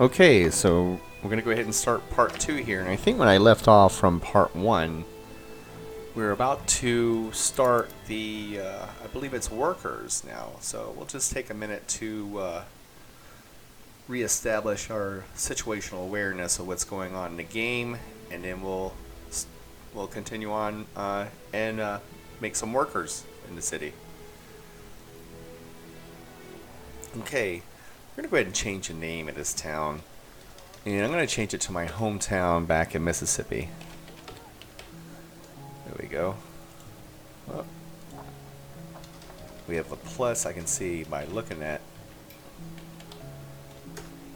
Okay, so we're going to go ahead and start part 2 here. And I think when I left off from part 1, we're about to start the, I believe it's workers now. So we'll just take a minute to reestablish our situational awareness of what's going on in the game. And then we'll continue on and make some workers in the city. Okay. We're going to go ahead and change the name of this town. And I'm going to change it to my hometown back in Mississippi. There we go. Oh. We have a plus I can see by looking at.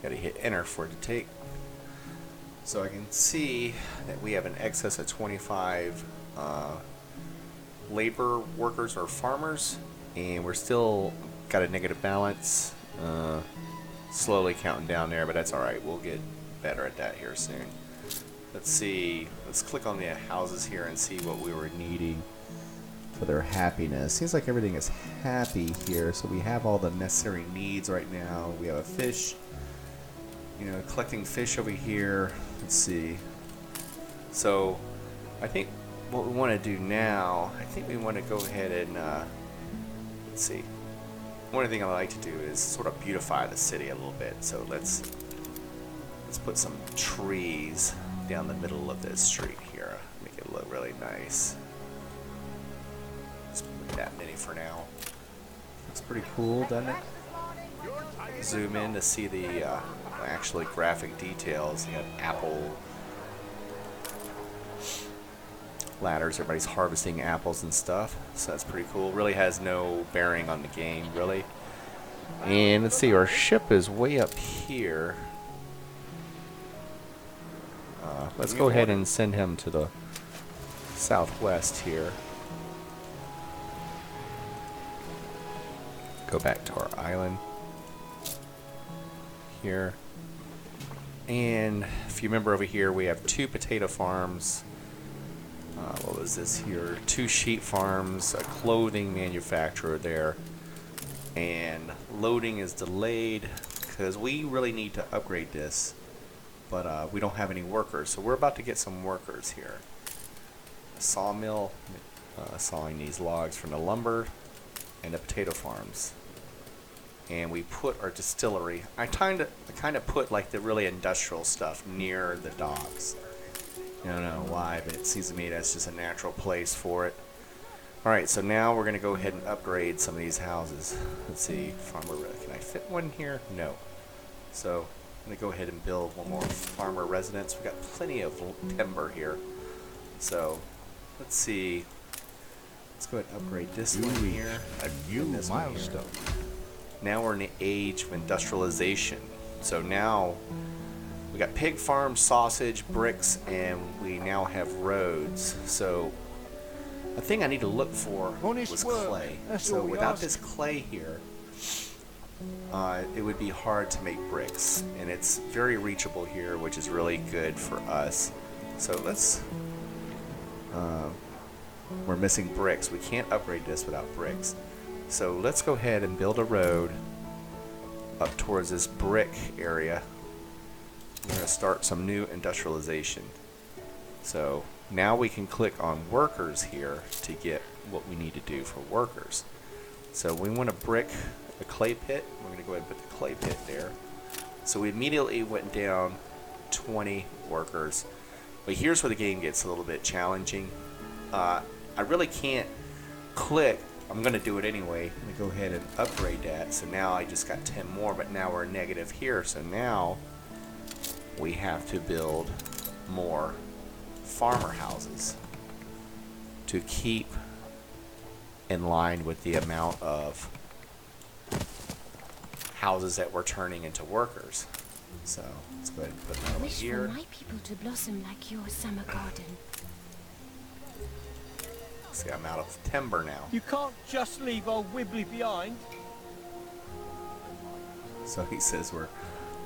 Got to hit enter for it to take. So I can see that we have an excess of 25 labor workers or farmers. And we're still got a negative balance. Slowly counting down there, but that's alright. We'll get better at that here soon. Let's see. Let's click on the houses here and see what we were needing for their happiness. Seems like everything is happy here, so we have all the necessary needs right now. We have a fish, collecting fish over here. Let's see. So I think what we want to do now, I think we want to go ahead and let's see. One thing I like to do is sort of beautify the city a little bit. So let's put some trees down the middle of this street here. Make it look really nice. Let's put that many for now. Looks pretty cool, doesn't it? Zoom in to see the actually graphic details. You have apple ladders. Everybody's harvesting apples and stuff, so that's pretty cool. Really has no bearing on the game, really. And let's see, our ship is way up here. Let's go ahead and send him to the southwest here. Go back to our island here. And if you remember over here, we have 2 potato farms. What was this here? 2 sheep farms, a clothing manufacturer there, and loading is delayed because we really need to upgrade this, but we don't have any workers, so we're about to get some workers here. A sawmill, sawing these logs from the lumber, and the potato farms. And we put our distillery. I kind of put like the really industrial stuff near the docks. I don't know why, but it seems to me that's just a natural place for it. Alright, so now we're going to go ahead and upgrade some of these houses. Let's see, farmer, can I fit one here? No. So I'm going to go ahead and build one more farmer residence. We've got plenty of timber here. So let's see. Let's go ahead and upgrade this one here. A new milestone. Now we're in the age of industrialization. So now we got pig farms, sausage, bricks, and we now have roads. So the thing I need to look for was clay. So without this clay here, it would be hard to make bricks. And it's very reachable here, which is really good for us. So let's... we're missing bricks. We can't upgrade this without bricks. So let's go ahead and build a road up towards this brick area. We're going to start some new industrialization. So now we can click on workers here to get what we need to do for workers. So we want to brick a clay pit. We're going to go ahead and put the clay pit there. So we immediately went down 20 workers. But here's where the game gets a little bit challenging. I really can't click. I'm going to do it anyway. I'm going to go ahead and upgrade that. So now I just got 10 more, but now we're negative here. So now we have to build more farmer houses to keep in line with the amount of houses that we're turning into workers. So let's go ahead and put that over here. I wish for my people to blossom like your summer garden. See, I'm out of timber now. You can't just leave old Wibbly behind. So he says we're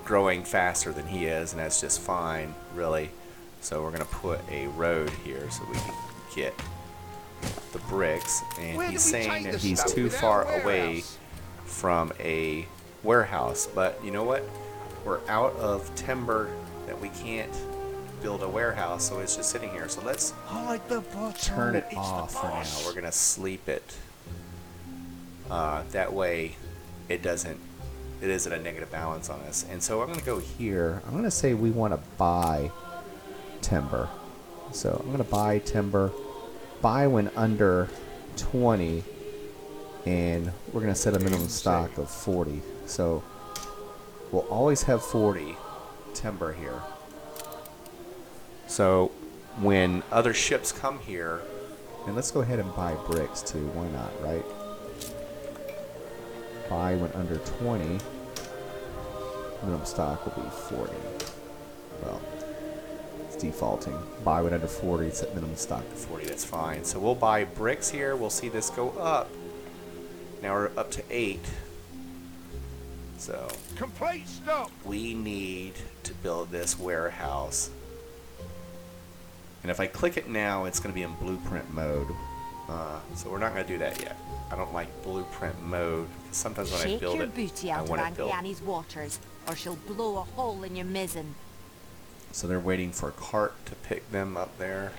growing faster than he is, and that's just fine, really. So we're going to put a road here so we can get the bricks. And he's saying that he's too far away from a warehouse. But you know what? we're out of timber that we can't build a warehouse, so it's just sitting here. So let's Hide the bottle. turn it It's off the for now. boss. We're gonna sleep it. That way it isn't a negative balance on us. And so I'm gonna go here. I'm gonna say we want to buy timber. So I'm gonna buy timber, buy when under 20, and we're gonna set a minimum stock of 40. So we'll always have 40 timber here. So when other ships come here, and let's go ahead and buy bricks too. Why not, right? Buy when under 20. Minimum stock will be 40. Well, it's defaulting. Buy when under 40. Set minimum stock to 40. That's fine. So we'll buy bricks here. We'll see this go up. Now we're up to 8. So Complete stop. we need to build this warehouse. And if I click it now, it's going to be in blueprint mode. So we're not going to do that yet. I don't like blueprint mode. Sometimes when I Shake build your it, booty I out of want it Auntie built. Annie's waters, or she'll blow a hole in your mizzen. So they're waiting for a cart to pick them up there.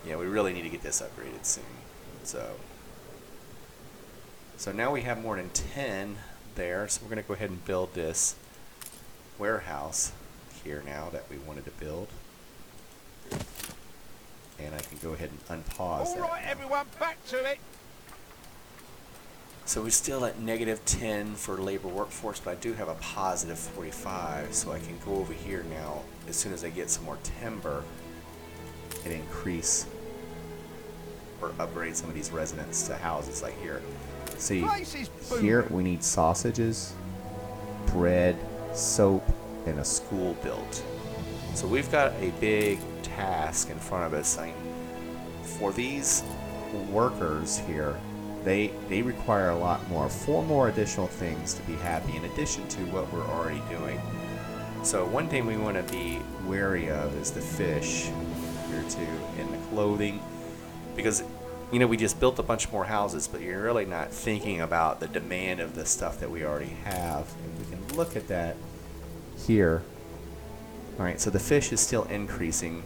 Yeah, we really need to get this upgraded soon. So now we have more than 10 there. So we're going to go ahead and build this warehouse here now that we wanted to build. And I can go ahead and unpause All that. right, everyone, back to it. So we're still at negative 10 for labor workforce, but I do have a positive 45, so I can go over here now as soon as I get some more timber and increase or upgrade some of these residents to houses like here. See, Place is here booming. we need sausages, bread, soap, and a school built. So we've got a big task in front of us. For these workers here, they require a lot more, 4 more additional things to be happy in addition to what we're already doing. So one thing we want to be wary of is the fish here too, and the clothing, because we just built a bunch more houses, but you're really not thinking about the demand of the stuff that we already have. And we can look at that here. All right, so the fish is still increasing.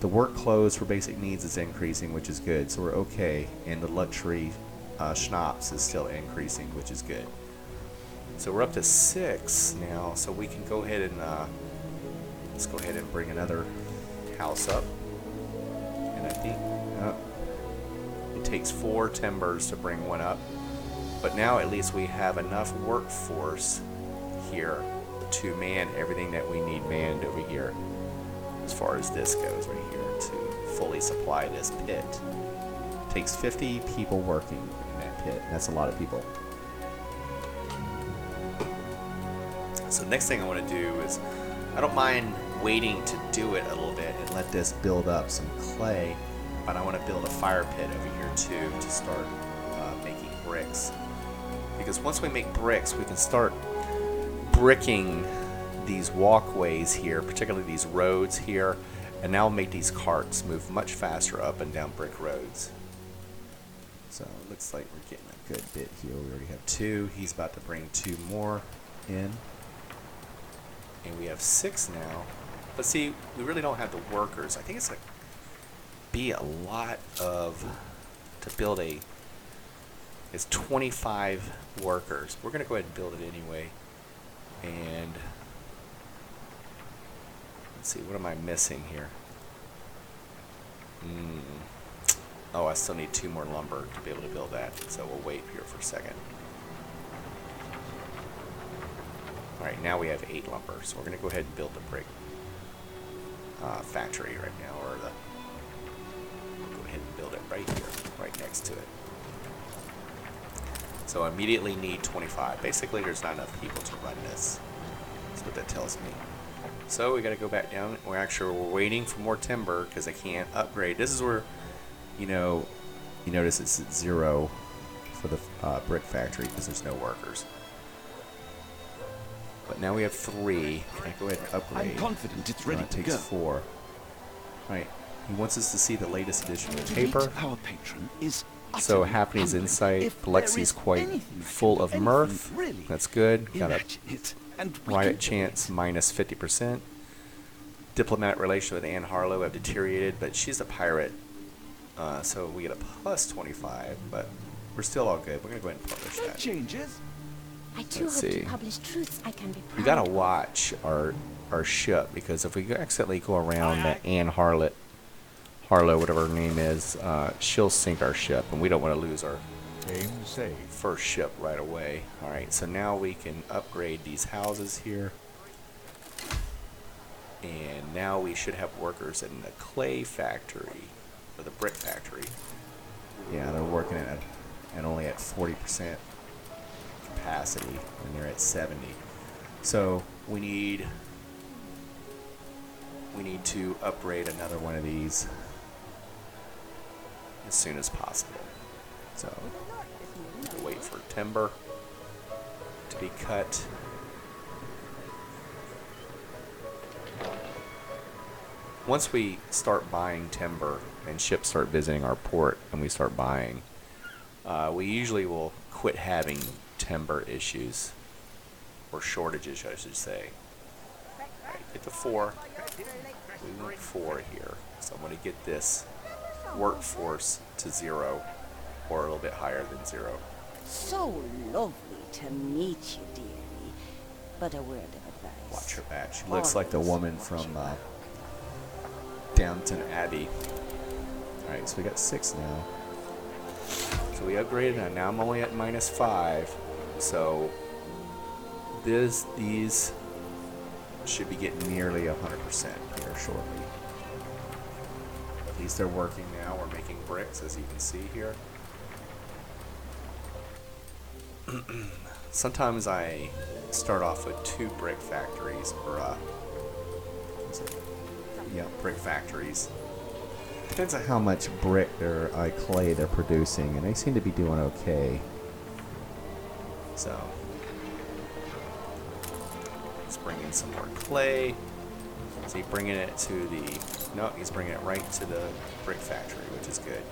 The work clothes for basic needs is increasing, which is good, so we're okay. And the luxury schnapps is still increasing, which is good. So we're up to 6 now, so we can go ahead and let's go ahead and bring another house up. And I think it takes 4 timbers to bring one up, but now at least we have enough workforce here to man everything that we need manned over here, as far as this goes right here, to fully supply this pit. It takes 50 people working in that pit, and that's a lot of people. So the next thing I want to do is, I don't mind waiting to do it a little bit and let this build up some clay, but I want to build a fire pit over here too to start making bricks. Because once we make bricks, we can start bricking these walkways here, particularly these roads here, and now make these carts move much faster up and down brick roads. So it looks like we're getting a good bit here. We already have 2. He's about to bring 2 more in. And we have 6 now. But see, we really don't have the workers. I think it's going to be a lot to build it's 25 workers. We're going to go ahead and build it anyway. And let's see, what am I missing here? Oh, I still need 2 more lumber to be able to build that. So we'll wait here for a second. Alright, now we have 8 lumber, so we're going to go ahead and build the brick factory right now, or we'll go ahead and build it right here, right next to it. So I immediately need 25. Basically, there's not enough people to run this. That's what that tells me. So we got to go back down. We're waiting for more timber because I can't upgrade. This is where, you notice it's at 0 for the brick factory because there's no workers. But now we have 3. Can I go ahead and upgrade? I'm confident it's ready It to takes go. 4. Right. He wants us to see the latest edition of To paper. meet our patron is So Happening's Insight, Biloxi's quite full of mirth. Really. That's good. Got a Imagine it. And we riot can do chance it. minus 50%. Diplomatic relation with Anne Harlow have deteriorated, but she's a pirate. So we get a plus 25, but we're still all good. We're going to go ahead and publish No that. changes. I too Let's hope see. to publish truths I can be proud We got to of. watch our ship, because if we accidentally go around the Anne Harlow, whatever her name is, she'll sink our ship, and we don't want to lose our Game saved. first ship right away. Alright, so now we can upgrade these houses here. And now we should have workers in the clay factory, or the brick factory. Yeah, they're working at only at 40% capacity, and they're at 70. So we need to upgrade another one of these as soon as possible. So we'll wait for timber to be cut. Once we start buying timber and ships start visiting our port and we start buying, we usually will quit having timber issues, or shortages, I should say. Alright, get to 4. We want 4 here. So I'm going to get this workforce to 0, or a little bit higher than 0. So lovely to meet you, dearie. But a word of advice. Watch her back. She looks like the woman from Downton Abbey. Alright, so we got 6 now. So we upgraded, and now I'm only at minus 5. So these should be getting nearly 100% here shortly. At least they're working now. We're making bricks, as you can see here. Sometimes I start off with 2 brick factories, or brick factories. Depends on how much brick or clay they're producing, and they seem to be doing okay. So let's bring in some more clay. Is he bringing it to the? No, he's bringing it right to the brick factory, which is good.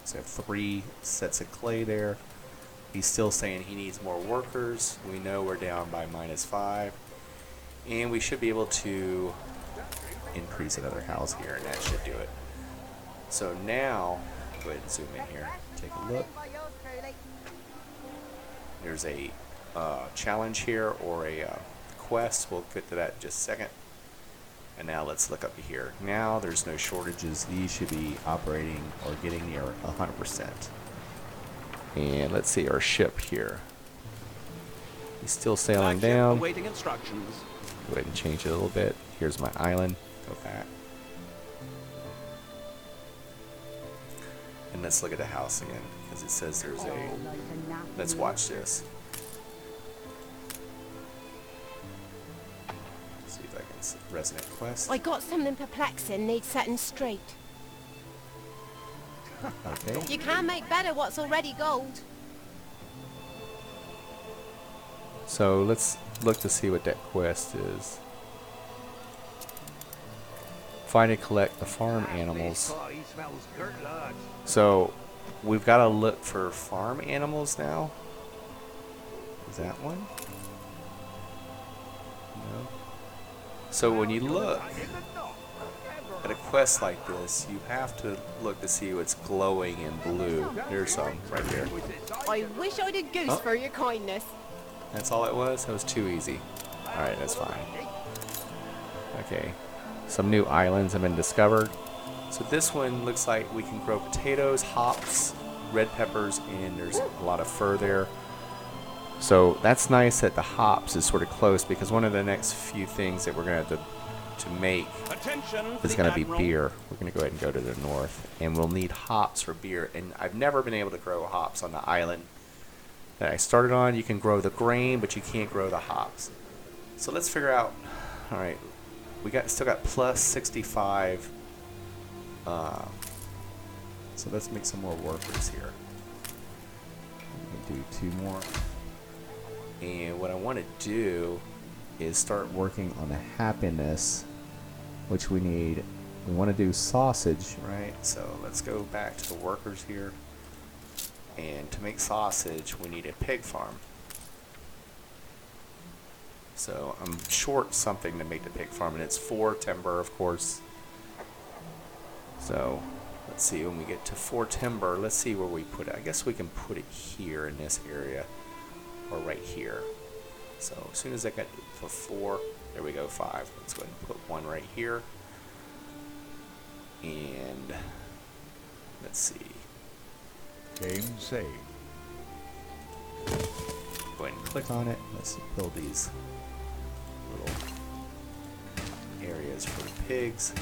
So I have 3 sets of clay there. He's still saying he needs more workers. We know we're down by minus 5. And we should be able to increase another house here, and that should do it. So now, go ahead and zoom in here. Take a look. There's a challenge here, or a quest. We'll get to that in just a second. And now let's look up here. Now there's no shortages. These should be operating or getting near 100%. And let's see our ship here. He's still sailing down. Awaiting instructions. Go ahead and change it a little bit. Here's my island. Go back. And let's look at the house again, because it says there's a... Let's watch this. See if I can... Resonant quest. I got something perplexing, needs setting straight. Okay. You can't make better what's already gold. So let's look to see what that quest is. Find and collect the farm animals. So we've got to look for farm animals now. Is that one? No. So when you look at a quest like this, you have to look to see what's glowing in blue. There's some right there. I wish I'd a goose Oh. for your kindness. That's all it was? That was too easy. Alright, that's fine. Okay. Some new islands have been discovered. So this one looks like we can grow potatoes, hops, red peppers, and there's a lot of fur there. So that's nice that the hops is sort of close, because one of the next few things that we're going to have to make is going to be beer. We're going to go ahead and go to the north, and we'll need hops for beer. And I've never been able to grow hops on the island that I started on. You can grow the grain, but you can't grow the hops. So let's figure out. All right, we still got plus 65. So let's make some more workers here. Do 2 more. And what I want to do is start working on the happiness, which we need We want to do sausage, right? So let's go back to the workers here. And to make sausage, we need a pig farm. So I'm short something to make the pig farm, and it's 4 timber, of course. So let's see, when we get to 4 timber, let's see where we put it. I guess we can put it here in this area, or right here. So as soon as I get to 4, there we go, 5. Let's go ahead and put one right here. And let's see. Game saved. Go ahead and click on it. Let's build these little areas for the pigs.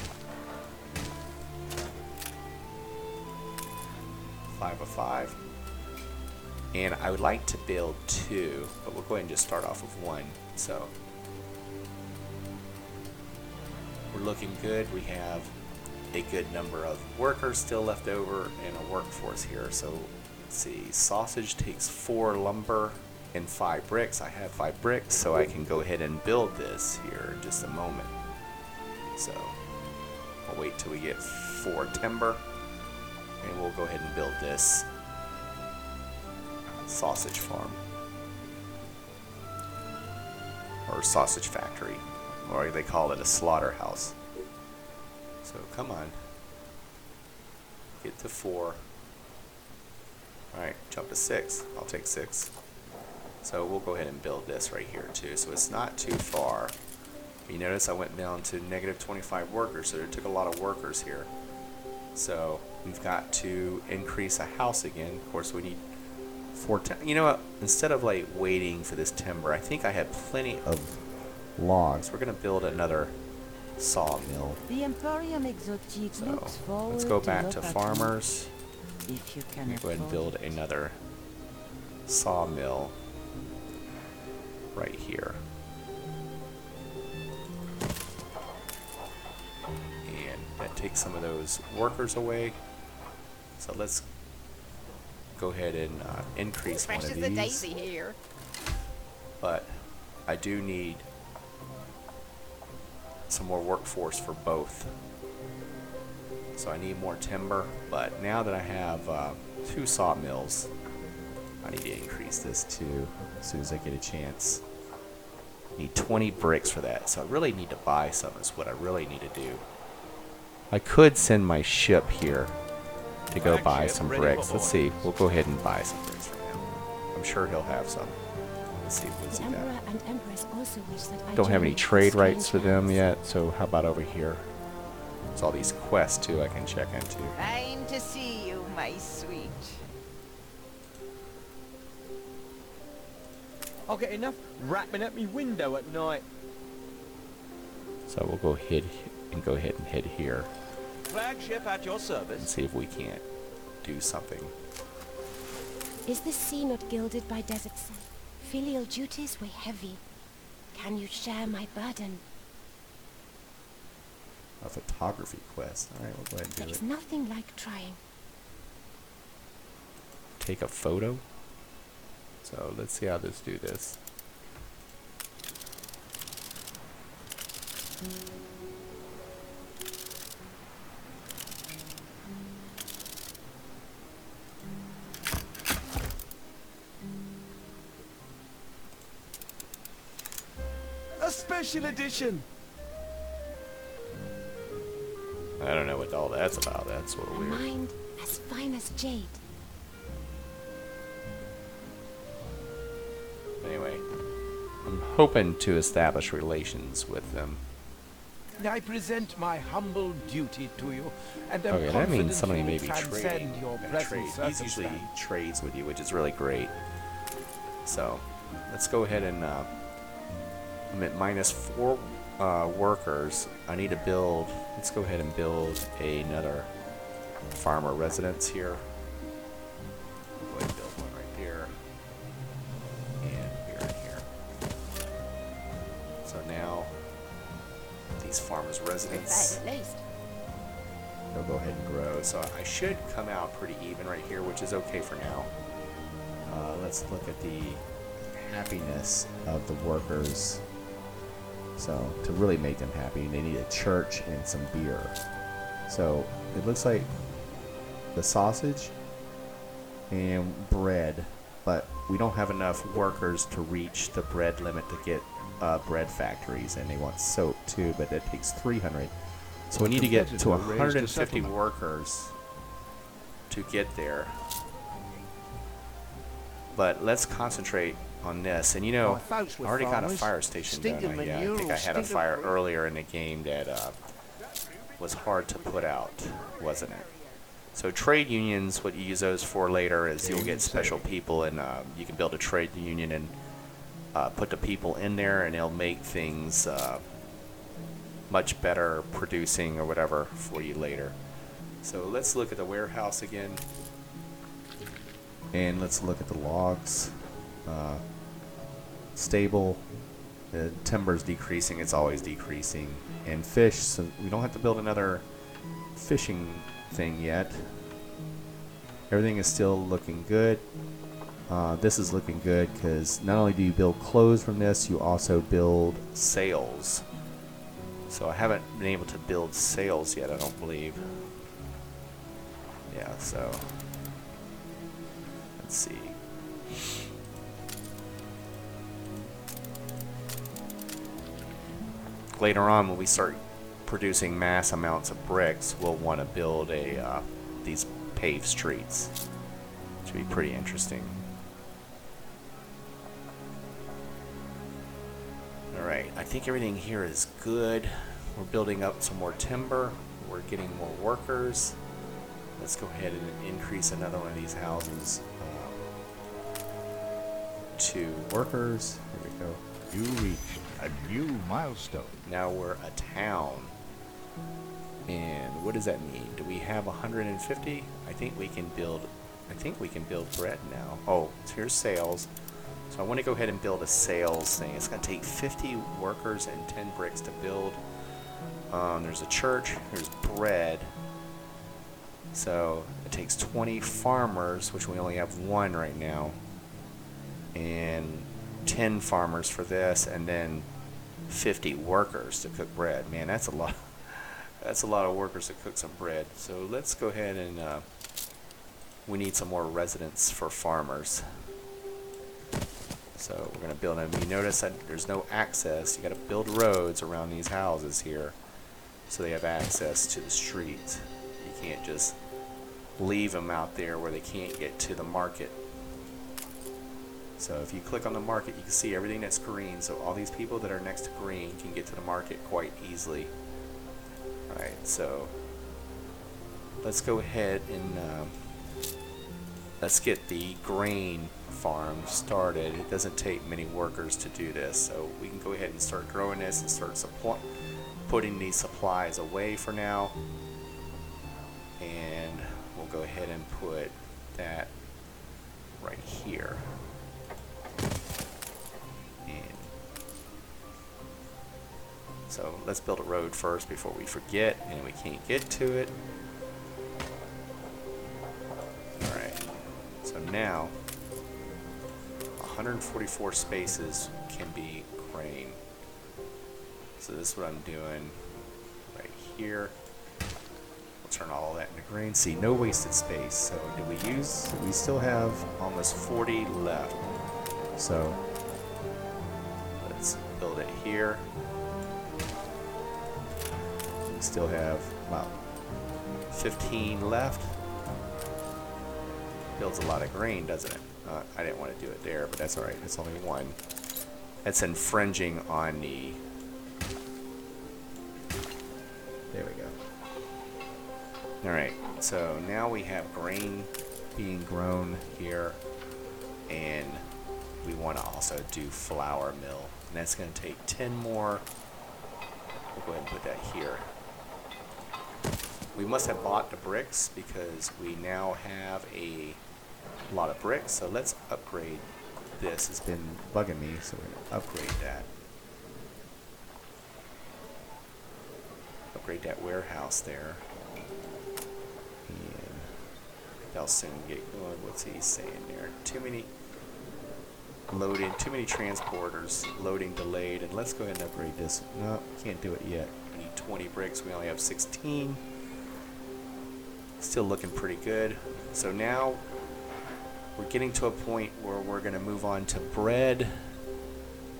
5 of 5. And I would like to build 2, but we'll go ahead and just start off with 1. So we're looking good. We have a good number of workers still left over and a workforce here. So let's see, sausage takes 4 lumber and 5 bricks. I have 5 bricks, so I can go ahead and build this here in just a moment. So I'll wait till we get 4 timber, and we'll go ahead and build this sausage farm, or sausage factory, or they call it a slaughterhouse. So come on, get to 4. Alright, jump to 6. I'll take 6. So we'll go ahead and build this right here too. So it's not too far. You notice I went down to negative 25 workers, so it took a lot of workers here. So we've got to increase a house again. Of course, we need 4 you know what? Instead of like waiting for this timber, I think I had plenty of logs. We're gonna build another sawmill. The Emporium Exotique So looks forward let's go back look to at farmers. you, if you can Go ahead and build afford it. another sawmill right here. And that takes some of those workers away. So let's go ahead and increase Fresh one as of a these. daisy here. But I do need some more workforce for both. So I need more timber, but now that I have 2 sawmills, I need to increase this too as soon as I get a chance. Need 20 bricks for that, so I really need to buy some is what I really need to do. I could send my ship here to go buy Flagship some ready bricks. for Let's see, we'll go ahead and buy some bricks from him. I'm sure he'll have some. Let's see, what's The he got? Emperor and Empress also wish that I Don't have any join trade the rights for strange them lands. yet, so how about over here? There's all these quests too I can check into. Fine to see you, my sweet. I'll get enough rapping at me window at night. So we'll go ahead and head here Flagship at your and service. see if we can't do something. Is the sea not gilded by desert sun? Filial duties weigh heavy. Can you share my burden? A photography quest. Alright, we'll go ahead and do There's it. nothing like trying. Take a photo. So let's see how this do this. A special edition. I don't know what all that's about. That's sort of A weird. mind as fine as jade. Anyway, I'm hoping to establish relations with them. I present my humble duty to you, and am Okay, that confident means somebody you may will be transcend trading. your Gonna present trade. He's usually circumstance. trades with you, which is really great. So let's go ahead and I'm at -4 workers. I need to build. Let's go ahead and build another farmer residence here. Go ahead and build one right here, and here and here. So now these farmers' residents. Fair at least. They'll go ahead and grow. So I should come out pretty even right here, which is okay for now. Let's look at the happiness of the workers. So to really make them happy, they need a church and some beer. So it looks like the sausage and bread, but we don't have enough workers to reach the bread limit to get bread factories, and they want soap too, but it takes 300. So we need to get to 150 workers to get there. But let's concentrate on this. And you know, I already got a fire station done. Yeah, I think I had a fire earlier in the game that was hard to put out, wasn't it? So trade unions, what you use those for later is you'll get special people, and you can build a trade union and put the people in there, and they'll make things much better producing or whatever for you later. So let's look at the warehouse again, and let's look at the logs. Stable, the timber's decreasing, it's always decreasing. And fish, so we don't have to build another fishing thing yet. Everything is still looking good. This is looking good because not only do you build clothes from this, you also build sails. So I haven't been able to build sails yet, I don't believe. Yeah, so let's see. Later on, when we start producing mass amounts of bricks, we'll want to build these paved streets. Should be pretty interesting. Alright, I think everything here is good. We're building up some more timber. We're getting more workers. Let's go ahead and increase another one of these houses to workers. Here we go. You reached a new milestone. Now we're a town. And what does that mean? Do we have 150? I think we can build bread now. Oh, so here's sales. So I want to go ahead and build a sales thing. It's going to take 50 workers and 10 bricks to build. There's a church, there's bread. So it takes 20 farmers, which we only have one right now, and 10 farmers for this, and then 50 workers to cook bread. Man, that's a lot. That's a lot of workers to cook some bread. So let's go ahead and we need some more residents for farmers. So we're going to build them. You notice that there's no access. You got to build roads around these houses here so they have access to the street. You can't just leave them out there where they can't get to the market. So if you click on the market, you can see everything that's green. So all these people that are next to green can get to the market quite easily. Alright, so let's go ahead and let's get the grain farm started. It doesn't take many workers to do this, so we can go ahead and start growing this and start putting these supplies away for now. And we'll go ahead and put that right here. So let's build a road first before we forget and we can't get to it. Alright, so now 144 spaces can be grain. So this is what I'm doing right here. We'll turn all that into grain. See, no wasted space. So we still have almost 40 left. So let's build it here. We still have about 15 left. Builds a lot of grain, doesn't it? I didn't want to do it there, but that's alright. It's only one. That's infringing on the... There we go. Alright, so now we have grain being grown here, and we want to also do flour mill. And that's going to take 10 more. We'll go ahead and put that here. We must have bought the bricks because we now have a lot of bricks. So let's upgrade this. It's been bugging me, so we're going to upgrade that. Upgrade that warehouse there. And they'll soon get going. What's he saying there? Too many loading, too many transporters. Loading delayed. And let's go ahead and upgrade this. No, can't do it yet. We need 20 bricks. We only have 16. Still looking pretty good. So now we're getting to a point where we're going to move on to bread.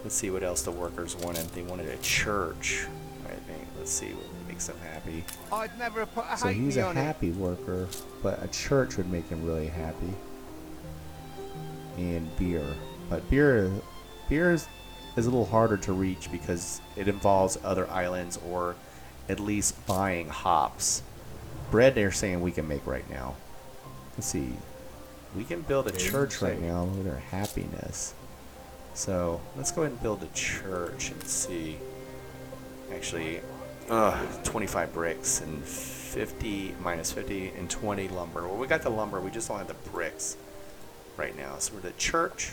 Let's see what else the workers wanted. They wanted a church, I think. Let's see what makes them happy. I'd never put a So he's a halfpenny on it. happy worker, but a church would make him really happy. And beer. But beer is a little harder to reach because it involves other islands or at least buying hops. Bread they're saying we can make right now. Let's see. We can build a church right now with our happiness. So let's go ahead and build a church and see. Actually, 25 bricks and 50 minus 50 and 20 lumber. Well, we got the lumber. We just don't have the bricks right now. So for the church,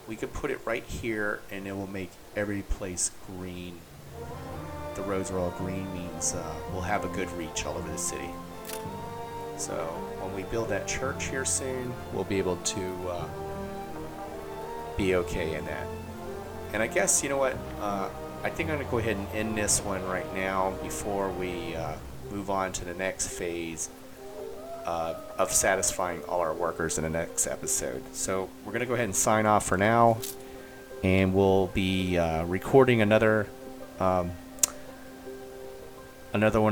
we could put it right here, and it will make every place green. The roads are all green means we'll have a good reach all over the city. So when we build that church here soon, we'll be able to be okay in that. And I guess, you know what, I think I'm going to go ahead and end this one right now before we move on to the next phase of satisfying all our workers in the next episode. So we're going to go ahead and sign off for now, and we'll be recording another one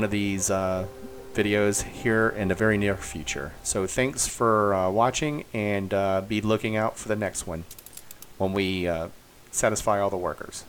of these videos here in the very near future. So thanks for watching, and be looking out for the next one when we satisfy all the workers.